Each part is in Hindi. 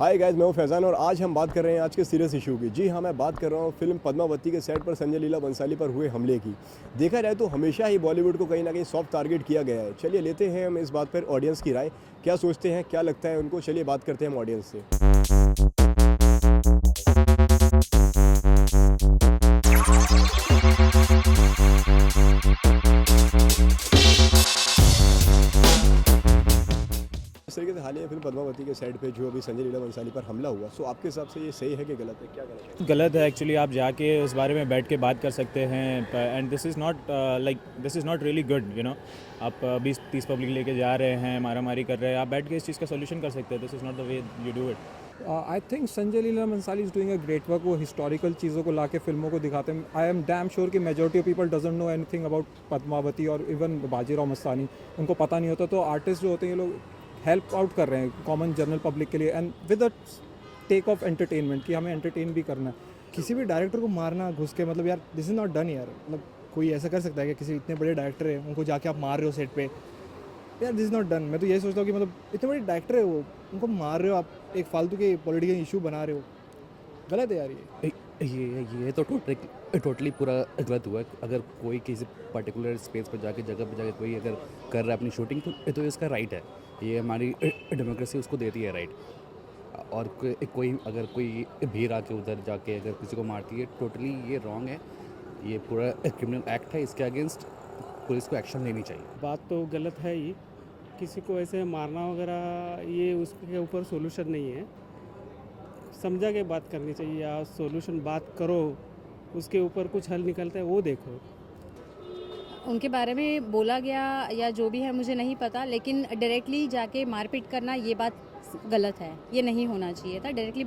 हाय गाइस, मैं हूं फैज़ान और आज हम बात कर रहे हैं आज के सीरियस इशू की। जी हाँ, मैं बात कर रहा हूं फिल्म पद्मावती के सेट पर संजय लीला बंसाली पर हुए हमले की। देखा जाए तो हमेशा ही बॉलीवुड को कहीं ना कहीं सॉफ्ट टारगेट किया गया है। चलिए लेते हैं हम इस बात पर ऑडियंस की राय, क्या सोचते हैं, क्या लगता है उनको। चलिए बात करते हैं हम ऑडियंस से। इस तरीके से हालिया फिल्म पद्मावती के सेट पे जो अभी संजय लीला बंसाली पर हमला हुआ, सो आपके हिसाब से ये सही है कि गलत है, क्या कहना चाहिए? गलत है एक्चुअली। आप जाके उस बारे में बैठ के बात कर सकते हैं and this is not really good आप 20-30 पब्लिक लेके जा रहे हैं, मारामारी कर रहे हैं, आप बैठ के इस चीज़ का सोल्यूशन कर सकते हैं। This is not the way you do it. I think Sanjay Leela Bhansali is doing a great work. वो हिस्टोरिकल चीज़ों को लाके फिल्मों को दिखाते हैं। आई एम डैम श्योर कि majority of people doesn't know anything about Padmavati और इवन बाजीराव मस्तानी, उनको पता नहीं होता। तो आर्टिस्ट जो होते हैं ये लोग हेल्प आउट कर रहे हैं कॉमन जनरल पब्लिक के लिए and with a take of entertainment कि हमें एंटरटेन भी करना है। किसी भी डायरेक्टर को मारना घुस के, मतलब यार दिस इज़ नॉट डन यार। मतलब कोई ऐसा कर सकता है कि किसी इतने बड़े डायरेक्टर है उनको जाके आप मार रहे हो सेट पे? यार दिस इज़ नॉट डन। मैं तो यही सोचता हूँ कि मतलब इतने बड़े डायरेक्टर है वो, उनको मार रहे हो आप, एक फालतू के पॉलिटिकल इशू बना रहे हो। गलत है यार ये। ये तो टोटली पूरा गलत हुआ है। अगर कोई किसी पर्टिकुलर स्पेस पर जाके, जगह पर जाके कोई अगर कर रहा है अपनी शूटिंग, तो इसका राइट है। ये हमारी डेमोक्रेसी उसको देती है राइट। और कोई भीड़ आके उधर जाके अगर किसी को मारती है, टोटली ये रॉन्ग है। ये पूरा क्रिमिनल एक्ट है। इसके अगेंस्ट पुलिस को एक्शन लेनी चाहिए। बात तो गलत है ही। किसी को ऐसे मारना वगैरह ये उसके ऊपर सोल्यूशन नहीं है। समझा के बात करनी चाहिए, या सोल्यूशन बात करो, उसके ऊपर कुछ हल निकलता है वो देखो। उनके बारे में बोला गया या जो भी है मुझे नहीं पता, लेकिन डायरेक्टली जाके मारपीट करना ये बात गलत है। ये नहीं होना चाहिए था। डायरेक्टली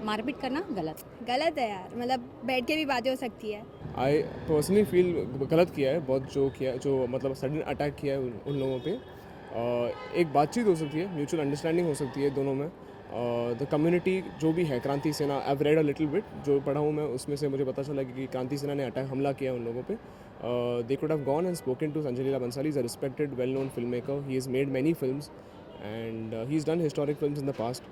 मारपीट करना गलत है यार। मतलब बैठ के भी बातें हो सकती है। आई पर्सनली फील गलत किया है बहुत, जो मतलब सडन अटैक किया है उन लोगों पे। एक बातचीत हो सकती है, म्यूचुअल अंडरस्टैंडिंग हो सकती है दोनों में। द कम्युनिटी जो भी है, क्रांति सेना, I have read a little bit, जो पढ़ा हूँ मैं उसमें से मुझे पता चला कि क्रांति सेना ने हमला किया उन लोगों पे। They could have gone and spoken to Sanjay Leela Bhansali. Is a respected well known film maker. He has made many films and he's done historic films in the past,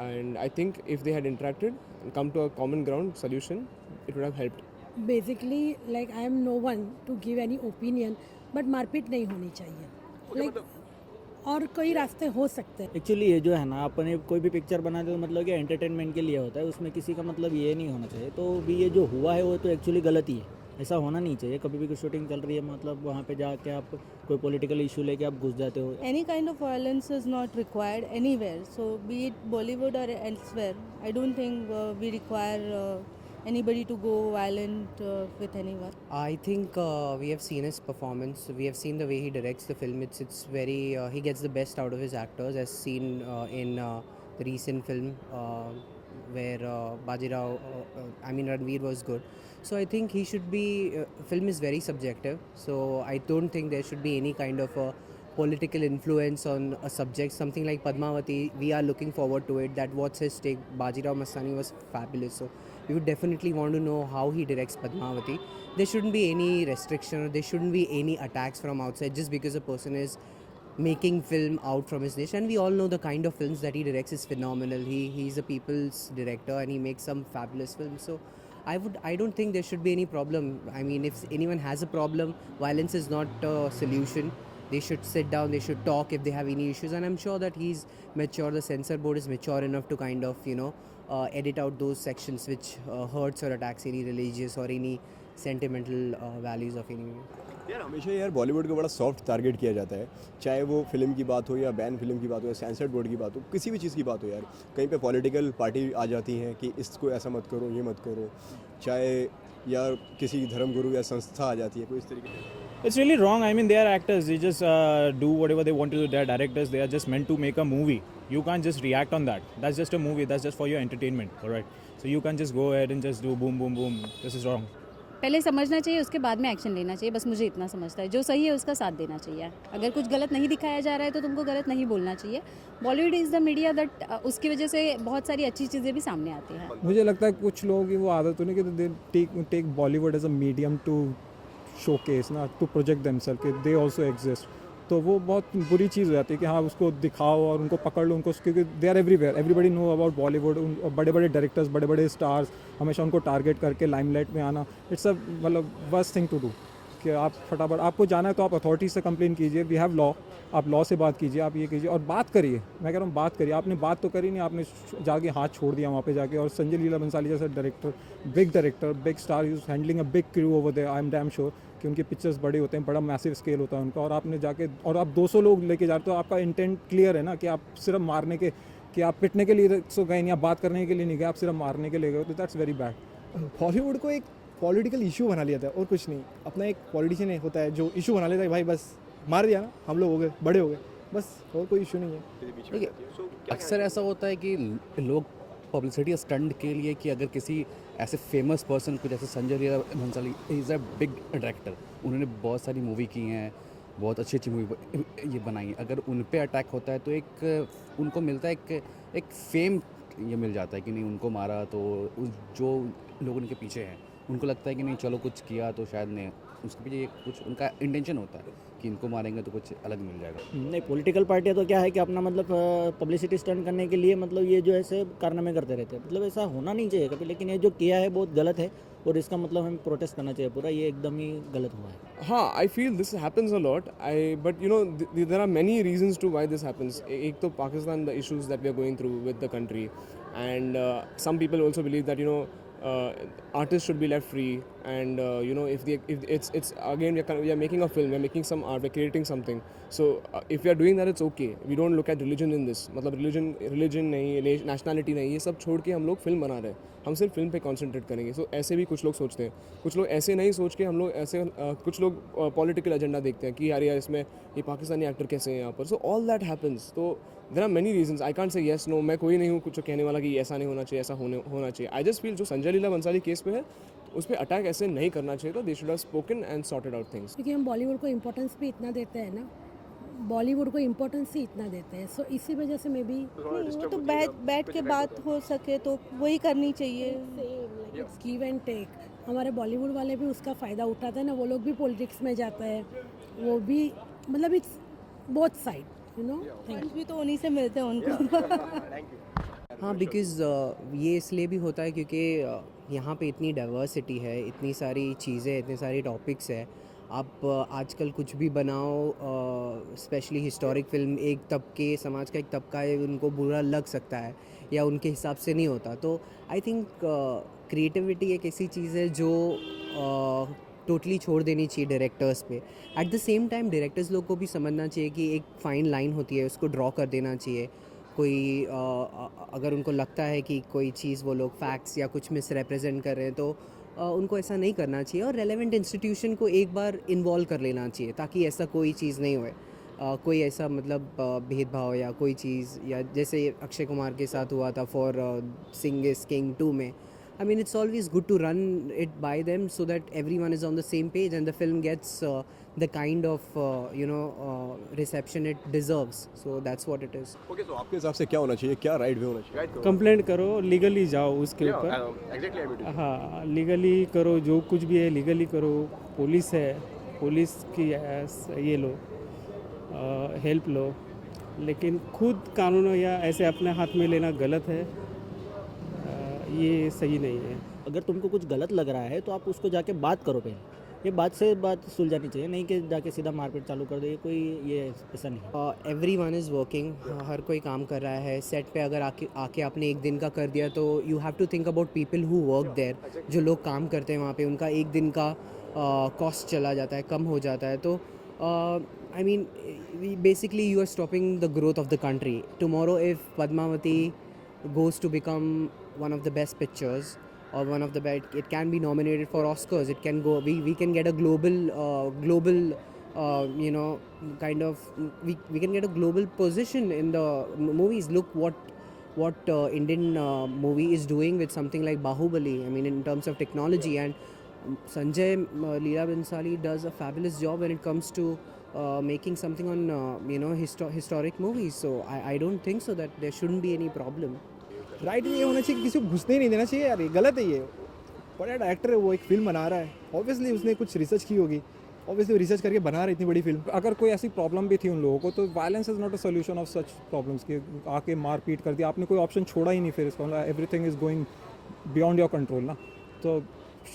and I think if they had interacted and come to a common ground solution, it would have helped. Basically, like I am no one to give any opinion, but मारपीट नहीं होनी चाहिए। like और कई रास्ते हो सकते हैं। एक्चुअली ये जो है ना, अपने कोई भी पिक्चर बनाते तो मतलब कि एंटरटेनमेंट के लिए होता है, उसमें किसी का मतलब ये नहीं होना चाहिए। तो भी ये जो हुआ है वो तो एक्चुअली गलत ही है। ऐसा होना नहीं चाहिए। कभी भी कोई शूटिंग चल रही है, मतलब वहाँ पे जाके आप कोई पॉलिटिकल इशू लेके आप घुस जाते हो। Any kind of violence is not required anywhere. So be it Bollywood or elsewhere, I don't think we require anybody to go violent with anyone. I think we have seen his performance. We have seen the way he directs the film. It's very he gets the best out of his actors, as seen in the recent film where Bajirao, Ranveer was good. So I think he should be. Film is very subjective. So I don't think there should be any kind of political influence on a subject. Something like Padmavati, we are looking forward to it. That what's his take. Bajirao Mastani was fabulous. So we would definitely want to know how he directs Padmavati. There shouldn't be any restriction, or there shouldn't be any attacks from outside just because a person is making film out from his niche. And we all know the kind of films that he directs is phenomenal. He's a people's director and he makes some fabulous films. So I don't think there should be any problem. I mean, if anyone has a problem, violence is not a solution. They should sit down, they should talk if they have any issues, and I'm sure that he's mature, the censor board is mature enough to kind of edit out those sections which hurts or attacks any religious or any sentimental values of any. यार हमेशा यार बॉलीवुड को बड़ा सॉफ्ट टारगेट किया जाता है, चाहे वो फिल्म की बात हो या बैन फिल्म की बात हो या सेंसर्ड बोर्ड की बात हो, किसी भी चीज़ की बात हो। यार कहीं पे पॉलिटिकल पार्टी आ जाती हैं कि इसको ऐसा मत करो, ये मत करो, चाहे यार किसी धर्मगुरु या संस्था आ जाती है कोई इस तरीके से। It's really wrong. I mean, they are actors. They just do whatever they want to do. They are directors. They are just meant to make a movie. You can't just react on that. That's just a movie. That's just for your entertainment. All right. So you can't just go ahead and just do boom, boom, boom. This is wrong. पहले समझना चाहिए, उसके बाद में एक्शन लेना चाहिए। बस मुझे इतना समझता है। जो सही है उसका साथ देना चाहिए। अगर कुछ गलत नहीं दिखाया जा रहा है तो तुमको गलत नहीं बोलना चाहिए। Bollywood is the media that उसकी वजह से बहुत सारी अच्छी चीज़ें भी सामने आती हैं। मुझे लगता है कुछ लोगों की वो आदत होनी कि they take Bollywood as a medium to showcase ना, टू प्रोजेक्ट देमसेल्फ कि दे ऑल्सो एग्जिस्ट। तो वो बहुत बुरी चीज़ हो जाती है कि हाँ उसको दिखाओ और उनको पकड़ लो, उनको, क्योंकि they are everywhere, everybody know about Bollywood, बड़े बड़े डायरेक्टर्स, बड़े बड़े स्टार्स, हमेशा उनको टारगेट करके लाइमलाइट में आना, इट्स अ मतलब वर्स्ट थिंग टू डू। कि आप फटाफट, आपको जाना है तो आप अथॉरिटी से कंप्लेन कीजिए, वी हैव लॉ, आप लॉ से बात कीजिए, आप ये कीजिए और बात करिए। मैं कह रहा हूँ बात करिए, आपने बात तो करी नहीं, आपने जाके हाथ छोड़ दिया वहाँ पे जाके। और संजय लीला बंसाली जैसा director, big star, is handling a big crew over there, I am damn sure कि उनके पिक्चर्स बड़े होते हैं, बड़ा मैसिव स्केल होता है उनका। और आपने जाके और आप 200 लोग लेके जा रहे हो, तो आपका इंटेंट क्लियर है ना कि आप सिर्फ मारने के, कि आप पिटने के लिए सो गए नहीं, आप बात करने के लिए नहीं गए, आप सिर्फ मारने के लिए गए, तो दैट्स वेरी बैड। बॉलीवुड को एक पॉलिटिकल इशू बना लिया था और कुछ नहीं। अपना एक पॉलिटिशियन होता है जो इशू बना लेता है, भाई बस मार दिया ना, हम लोग हो गए, बड़े हो गए, बस, और कोई इशू नहीं है। देखिए, अक्सर ऐसा होता है कि लोग पब्लिसिटी स्टंट के लिए, कि अगर किसी ऐसे फेमस पर्सन को, जैसे Sanjay Leela Bhansali is a big director, उन्होंने बहुत सारी मूवी की हैं, बहुत अच्छी अच्छी मूवी ये बनाई है, अगर उन पे अटैक होता है तो एक उनको मिलता है एक फेम ये मिल जाता है कि नहीं उनको मारा, तो जो लोग उनके पीछे हैं उनको लगता है कि नहीं चलो कुछ किया तो शायद नहीं, उसके पीछे कुछ उनका इंटेंशन होता है कि इनको मारेंगे तो कुछ अलग मिल जाएगा। नहीं, पॉलिटिकल पार्टियाँ तो क्या है कि अपना मतलब पब्लिसिटी स्टंट करने के लिए मतलब ये जो ऐसे कारनामे करते रहते हैं, मतलब ऐसा होना नहीं चाहिए कभी, लेकिन ये जो किया है बहुत गलत है और इसका मतलब हमें प्रोटेस्ट करना चाहिए पूरा, ये एकदम ही गलत हुआ है। हाँ, I feel this happens a lot, but you know there are many reasons to why this happens. एक तो Pakistan, the issues that we are going through with the country, and some people also believe that artists should be left free, and if it's again we are making a film, we are making some art, we are creating something, so if we are doing that it's okay. We don't look at religion in this, मतलब religion नहीं, nationality नहीं, ये सब छोड़ के हम लोग फिल्म बना रहे हैं, हम सिर्फ फिल्म पे कंसंट्रेट करेंगे। सो ऐसे भी कुछ लोग सोचते हैं, कुछ लोग ऐसे नहीं सोच के हम लोग ऐसे कुछ लोग पॉलिटिकल एजेंडा देखते हैं कि यार इसमें ये पाकिस्तानी एक्टर कैसे हैं यहाँ पर। सो ऑल दैट हैपन्स, तो there are many reasons, I can't say yes no, मैं कोई नहीं हूँ कुछ कहने वाला कि ऐसा नहीं होना चाहिए, ऐसा होना चाहिए। आई जस्ट फील जो संजय लीला बंसाली केस पे है उस पर अटैक ऐसे नहीं करना चाहिए था, they should have spoken and sorted out things. क्योंकि हम बॉलीवुड को इम्पोर्टेंस भी इतना देते हैं ना, बॉलीवुड को इम्पोर्टेंस ही इतना देते हैं, सो इसी वजह से मे बी वो तो बैठ के बात हो सके तो वही करनी चाहिए। It's give and take. हमारे बॉलीवुड वाले भी उसका फ़ायदा उठाते हैं ना, वो लोग भी पॉलिटिक्स में जाते हैं, वो भी मतलब it's both side, you know. Funds भी तो उन्हीं से मिलते हैं उनको। हाँ, बिकॉज़ ये इसलिए भी होता है क्योंकि यहाँ पे इतनी डाइवर्सिटी है, इतनी सारी चीज़ें, इतने सारे टॉपिक्स है। आप आजकल कुछ भी बनाओ, स्पेशली हिस्टोरिक फिल्म, एक तबके, समाज का एक तबका है, उनको बुरा लग सकता है या उनके हिसाब से नहीं होता। तो आई थिंक क्रिएटिविटी एक ऐसी चीज़ है जो टोटली छोड़ देनी चाहिए डायरेक्टर्स पे। At the same time directors लोग को भी समझना चाहिए कि एक फ़ाइन लाइन होती है, उसको ड्रॉ कर देना चाहिए। कोई अगर उनको लगता है कि कोई चीज़ वो लोग फैक्ट्स या कुछ मिस रिप्रेजेंट कर रहे हैं, तो उनको ऐसा नहीं करना चाहिए और रेलेवेंट इंस्टीट्यूशन को एक बार इन्वॉल्व कर लेना चाहिए, ताकि ऐसा कोई चीज़ नहीं होए, कोई ऐसा मतलब भेदभाव या कोई चीज़, या जैसे अक्षय कुमार के साथ हुआ था फॉर सिंग इज किंग 2 में। I mean, it's always good to run it by them so that everyone is on the same page and the film gets the kind of reception it deserves. So that's what it is. Okay, तो आपके हिसाब से क्या होना चाहिए, क्या राइट वे होना चाहिए? कंप्लेंट करो, लीगली जाओ उसके ऊपर। हाँ, लीगली करो, जो कुछ भी है लीगली करो। पुलिस है, पुलिस की ये लो, हेल्प लो, लेकिन खुद कानून या ऐसे अपने हाथ में लेना गलत है, ये सही नहीं है। अगर तुमको कुछ गलत लग रहा है तो आप उसको जाके बात करो पहले, ये बात से बात सुलझानी चाहिए, नहीं कि जाके सीधा मारपीट चालू कर दो, ये कोई ये ऐसा नहीं। एवरीवन इज़ वर्किंग, हर कोई काम कर रहा है। सेट पे अगर आके आपने एक दिन का कर दिया तो you have to think about people who work there. जो लोग काम करते हैं वहाँ पे, उनका एक दिन का कॉस्ट चला जाता है, कम हो जाता है। तो I mean basically you are stopping the growth of the country. Tomorrow if Padmavati goes to become one of the best pictures or one of the best, it can be nominated for Oscars, it can go, we can get a global kind of we can get a global position in the movies. Look what Indian movie is doing with something like Bahubali, I mean in terms of technology, and Sanjay Leela Bhansali does a fabulous job when it comes to making something on historic movies. So I don't think so that there shouldn't be any problem. Right ये होना चाहिए कि किसी को घुसने ही नहीं देना चाहिए यार, ये गलत है। ये बड़ा डायरेक्टर है, वो एक फिल्म बना रहा है, ऑब्वियसली उसने कुछ रिसर्च की होगी, ऑब्वियसली रिसर्च करके बना रहे इतनी बड़ी फिल्म। अगर कोई ऐसी प्रॉब्लम भी थी उन लोगों को तो violence is not a solution of such problems कि आके मार पीट कर दिया, आपने कोई ऑप्शन छोड़ा ही नहीं फिर इसका, everything is going beyond your control ना। तो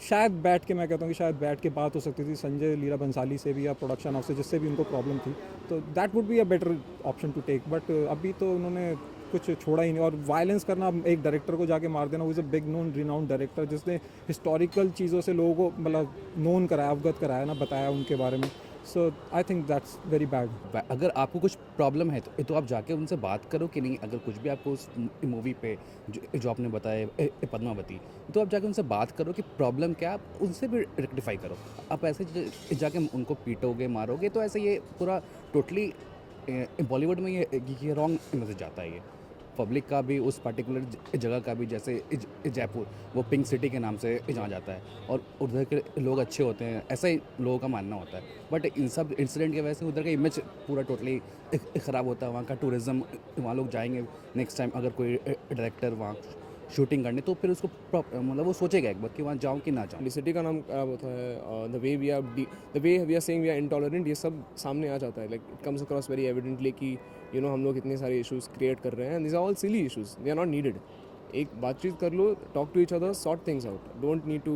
शायद बैठ के, मैं कहता हूँ कि शायद बैठ के बात हो सकती थी संजय लीला बंसाली से भी या प्रोडक्शन हाउस से, जिससे भी उनको प्रॉब्लम थी, तो that would be a better option to take. But अभी तो उन्होंने कुछ छोड़ा ही नहीं। और वायलेंस करना, एक डायरेक्टर को जाके मार देना, वो is a big known renowned director जिसने हिस्टोरिकल चीज़ों से लोगों को मतलब नोन कराया, अवगत कराया ना, बताया उनके बारे में। So I think that's very bad. अगर आपको कुछ प्रॉब्लम है तो आप जाके उनसे बात करो कि नहीं, अगर कुछ भी आपको उस मूवी पे जो आपने बताया पद्मावती, तो आप जाके उनसे बात करो कि प्रॉब्लम क्या, आप उनसे भी रेक्टिफाई करो। आप ऐसे जाके उनको पीटोगे, मारोगे, तो ऐसे ये पूरा टोटली बॉलीवुड में ये रॉन्ग मैसेज जाता है। ये पब्लिक का भी, उस पर्टिकुलर जगह का भी, जैसे जयपुर वो पिंक सिटी के नाम से जाना जाता है और उधर के लोग अच्छे होते हैं, ऐसा ही लोगों का मानना होता है। बट इन सब इंसिडेंट की वजह से उधर का इमेज पूरा टोटली ख़राब होता है। वहाँ का टूरिज़्म, वहाँ लोग जाएंगे नेक्स्ट टाइम अगर कोई डायरेक्टर वहाँ शूटिंग करने, तो फिर उसको मतलब वो सोचेगा एक बार कि वहाँ जाऊँ कि ना जाऊँ। सिटी का नाम खराब होता है, the way we are saying we are intolerant, ये सब सामने आ जाता है। Like it comes across very evidently कि हम लोग इतने सारे इश्यूज क्रिएट कर रहे हैं, this are all silly issues, they are not needed. एक बातचीत कर लो, talk to each other, sort things out, don't need to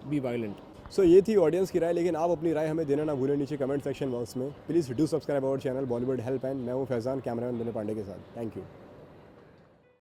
be violent. So ये थी ऑडियंस की राय, लेकिन आप अपनी राय हमें देना ना भूलें नीचे कमेंट सेक्शन बॉक्स में। Please do subscribe our channel Bollywood help end. मैं हूँ फैज़ान, कैमरामैन विनय पांडे के साथ। Thank you.